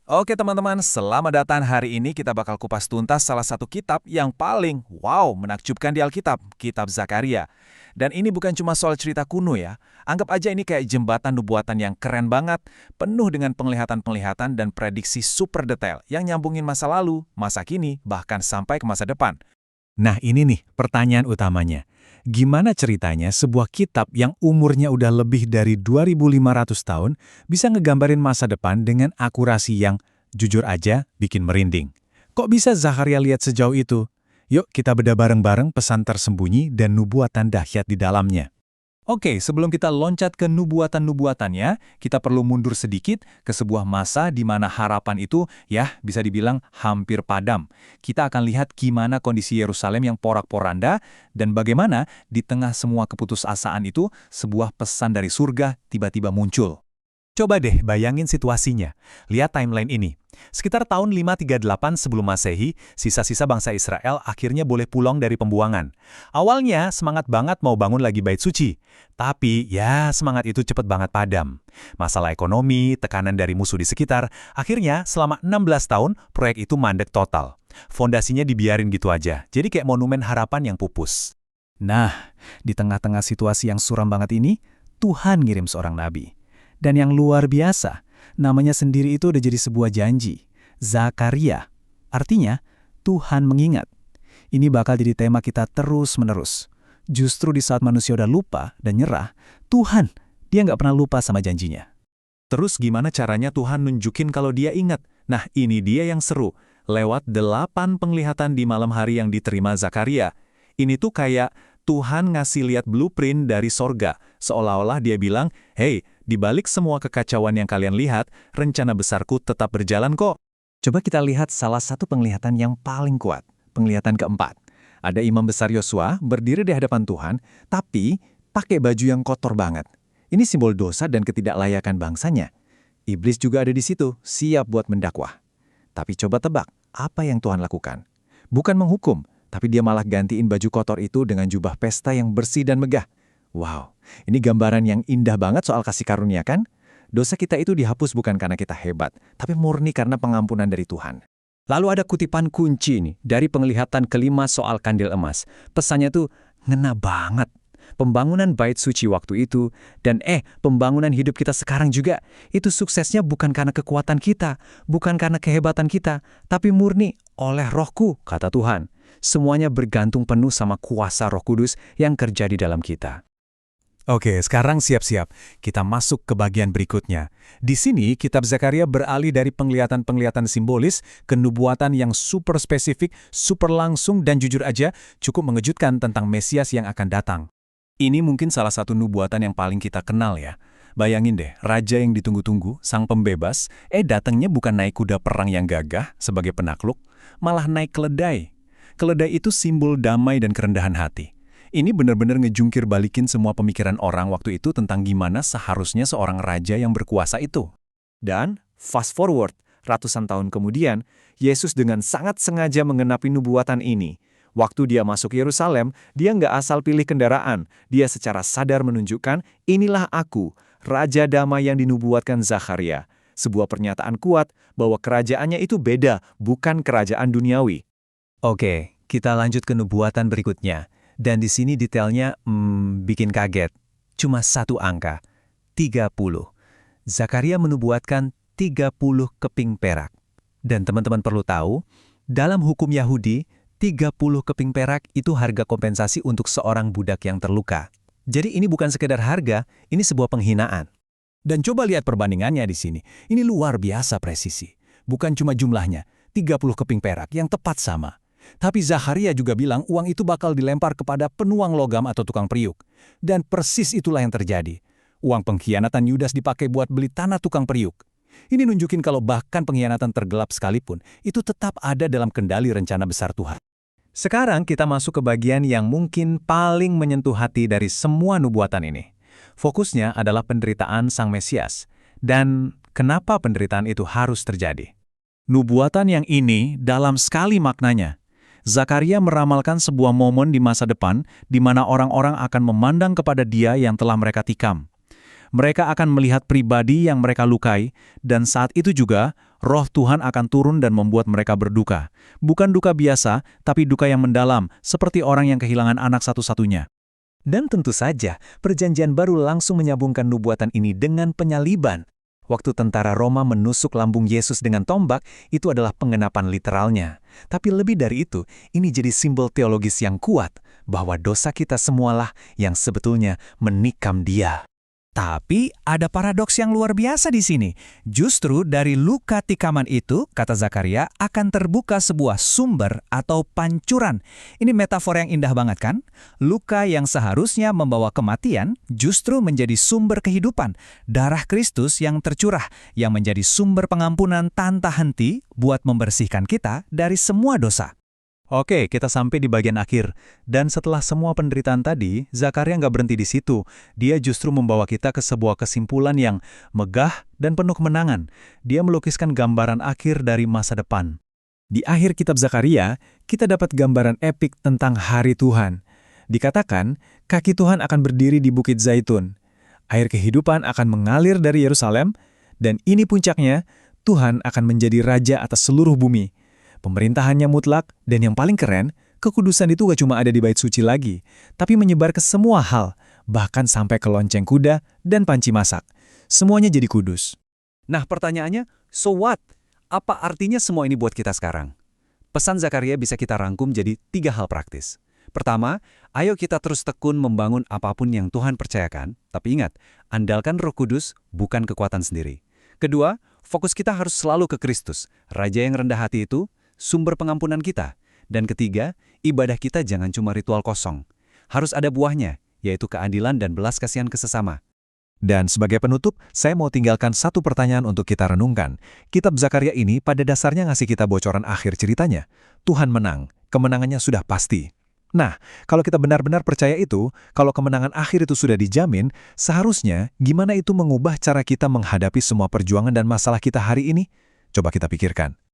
Oke teman-teman, selamat datang. Hari ini kita bakal kupas tuntas salah satu kitab yang paling menakjubkan di Alkitab, Kitab Zakaria. Dan ini bukan cuma soal cerita kuno ya. Anggap aja ini kayak jembatan nubuatan yang keren banget, penuh dengan penglihatan-penglihatan dan prediksi super detail yang nyambungin masa lalu, masa kini, bahkan sampai ke masa depan. Nah ini nih pertanyaan utamanya. Gimana ceritanya sebuah kitab yang umurnya udah lebih dari 2500 tahun bisa ngegambarin masa depan dengan akurasi yang jujur aja bikin merinding? Kok bisa Zakaria lihat sejauh itu? Yuk kita bedah bareng-bareng pesan tersembunyi dan nubuatan dahsyat di dalamnya. Oke, sebelum kita loncat ke nubuatan-nubuatannya, kita perlu mundur sedikit ke sebuah masa di mana harapan itu, bisa dibilang hampir padam. Kita akan lihat gimana kondisi Yerusalem yang porak-poranda, dan bagaimana di tengah semua keputusasaan itu, sebuah pesan dari surga tiba-tiba muncul. Coba deh bayangin situasinya. Lihat timeline ini. Sekitar tahun 538 sebelum Masehi, sisa-sisa bangsa Israel akhirnya boleh pulang dari pembuangan. Awalnya semangat banget mau bangun lagi bait suci. Tapi semangat itu cepet banget padam. Masalah ekonomi, tekanan dari musuh di sekitar, akhirnya selama 16 tahun proyek itu mandek total. Fondasinya dibiarin gitu aja, jadi kayak monumen harapan yang pupus. Nah, di tengah-tengah situasi yang suram banget ini, Tuhan ngirim seorang nabi. Dan yang luar biasa, namanya sendiri itu udah jadi sebuah janji. Zakaria. Artinya, Tuhan mengingat. Ini bakal jadi tema kita terus-menerus. Justru di saat manusia udah lupa dan nyerah, Tuhan, dia nggak pernah lupa sama janjinya. Terus gimana caranya Tuhan nunjukin kalau dia ingat? Nah, ini dia yang seru. Lewat 8 penglihatan di malam hari yang diterima Zakaria. Ini tuh kayak Tuhan ngasih lihat blueprint dari sorga. Seolah-olah dia bilang, hey, di balik semua kekacauan yang kalian lihat, rencana besarku tetap berjalan kok. Coba kita lihat salah satu penglihatan yang paling kuat. Penglihatan keempat. Ada imam besar Yosua berdiri di hadapan Tuhan, tapi pakai baju yang kotor banget. Ini simbol dosa dan ketidaklayakan bangsanya. Iblis juga ada di situ, siap buat mendakwah. Tapi coba tebak, apa yang Tuhan lakukan? Bukan menghukum, tapi dia malah gantiin baju kotor itu dengan jubah pesta yang bersih dan megah. Wow, ini gambaran yang indah banget soal kasih karunia kan? Dosa kita itu dihapus bukan karena kita hebat, tapi murni karena pengampunan dari Tuhan. Lalu ada kutipan kunci nih, dari penglihatan kelima soal kandil emas. Pesannya tuh ngena banget. Pembangunan bait suci waktu itu, dan pembangunan hidup kita sekarang juga, itu suksesnya bukan karena kekuatan kita, bukan karena kehebatan kita, tapi murni oleh Rohku, kata Tuhan. Semuanya bergantung penuh sama kuasa Roh Kudus yang kerja di dalam kita. Oke, sekarang siap-siap. Kita masuk ke bagian berikutnya. Di sini, kitab Zakaria beralih dari penglihatan-penglihatan simbolis ke nubuatan yang super spesifik, super langsung, dan jujur aja cukup mengejutkan tentang Mesias yang akan datang. Ini mungkin salah satu nubuatan yang paling kita kenal ya. Bayangin deh, raja yang ditunggu-tunggu, sang pembebas, datangnya bukan naik kuda perang yang gagah sebagai penakluk, malah naik keledai. Keledai itu simbol damai dan kerendahan hati. Ini benar-benar ngejungkir balikin semua pemikiran orang waktu itu tentang gimana seharusnya seorang raja yang berkuasa itu. Dan, fast forward, ratusan tahun kemudian, Yesus dengan sangat sengaja mengenapi nubuatan ini. Waktu dia masuk Yerusalem, dia nggak asal pilih kendaraan. Dia secara sadar menunjukkan, inilah aku, Raja Damai yang dinubuatkan Zakaria. Sebuah pernyataan kuat bahwa kerajaannya itu beda, bukan kerajaan duniawi. Oke, kita lanjut ke nubuatan berikutnya. Dan di sini detailnya bikin kaget. Cuma satu angka, 30. Zakaria menubuatkan 30 keping perak. Dan teman-teman perlu tahu, dalam hukum Yahudi, 30 keping perak itu harga kompensasi untuk seorang budak yang terluka. Jadi ini bukan sekedar harga, ini sebuah penghinaan. Dan coba lihat perbandingannya di sini. Ini luar biasa presisi. Bukan cuma jumlahnya, 30 keping perak yang tepat sama. Tapi Zakaria juga bilang uang itu bakal dilempar kepada penuang logam atau tukang periuk. Dan persis itulah yang terjadi. Uang pengkhianatan Yudas dipakai buat beli tanah tukang periuk. Ini nunjukin kalau bahkan pengkhianatan tergelap sekalipun, itu tetap ada dalam kendali rencana besar Tuhan. Sekarang kita masuk ke bagian yang mungkin paling menyentuh hati dari semua nubuatan ini. Fokusnya adalah penderitaan Sang Mesias. Dan kenapa penderitaan itu harus terjadi? Nubuatan yang ini dalam sekali maknanya. Zakaria meramalkan sebuah momen di masa depan di mana orang-orang akan memandang kepada dia yang telah mereka tikam. Mereka akan melihat pribadi yang mereka lukai, dan saat itu juga Roh Tuhan akan turun dan membuat mereka berduka. Bukan duka biasa, tapi duka yang mendalam, seperti orang yang kehilangan anak satu-satunya. Dan tentu saja, Perjanjian Baru langsung menyambungkan nubuatan ini dengan penyaliban. Waktu tentara Roma menusuk lambung Yesus dengan tombak, itu adalah penggenapan literalnya. Tapi lebih dari itu, ini jadi simbol teologis yang kuat, bahwa dosa kita semualah yang sebetulnya menikam Dia. Tapi ada paradoks yang luar biasa di sini. Justru dari luka tikaman itu, kata Zakaria, akan terbuka sebuah sumber atau pancuran. Ini metafor yang indah banget kan? Luka yang seharusnya membawa kematian justru menjadi sumber kehidupan. Darah Kristus yang tercurah, yang menjadi sumber pengampunan tanpa henti buat membersihkan kita dari semua dosa. Oke, kita sampai di bagian akhir. Dan setelah semua penderitaan tadi, Zakaria nggak berhenti di situ. Dia justru membawa kita ke sebuah kesimpulan yang megah dan penuh kemenangan. Dia melukiskan gambaran akhir dari masa depan. Di akhir kitab Zakaria, kita dapat gambaran epik tentang hari Tuhan. Dikatakan, kaki Tuhan akan berdiri di Bukit Zaitun. Air kehidupan akan mengalir dari Yerusalem, dan ini puncaknya, Tuhan akan menjadi raja atas seluruh bumi. Pemerintahannya mutlak, dan yang paling keren, kekudusan itu gak cuma ada di bait suci lagi, tapi menyebar ke semua hal, bahkan sampai ke lonceng kuda dan panci masak. Semuanya jadi kudus. Nah, pertanyaannya, so what? Apa artinya semua ini buat kita sekarang? Pesan Zakaria bisa kita rangkum jadi 3 hal praktis. Pertama, ayo kita terus tekun membangun apapun yang Tuhan percayakan, tapi ingat, andalkan Roh Kudus, bukan kekuatan sendiri. Kedua, fokus kita harus selalu ke Kristus, Raja yang rendah hati itu, sumber pengampunan kita. Dan ketiga, ibadah kita jangan cuma ritual kosong. Harus ada buahnya, yaitu keadilan dan belas kasihan ke sesama. Dan sebagai penutup, saya mau tinggalkan satu pertanyaan untuk kita renungkan. Kitab Zakaria ini pada dasarnya ngasih kita bocoran akhir ceritanya. Tuhan menang, kemenangannya sudah pasti. Nah, kalau kita benar-benar percaya itu, kalau kemenangan akhir itu sudah dijamin, seharusnya gimana itu mengubah cara kita menghadapi semua perjuangan dan masalah kita hari ini? Coba kita pikirkan.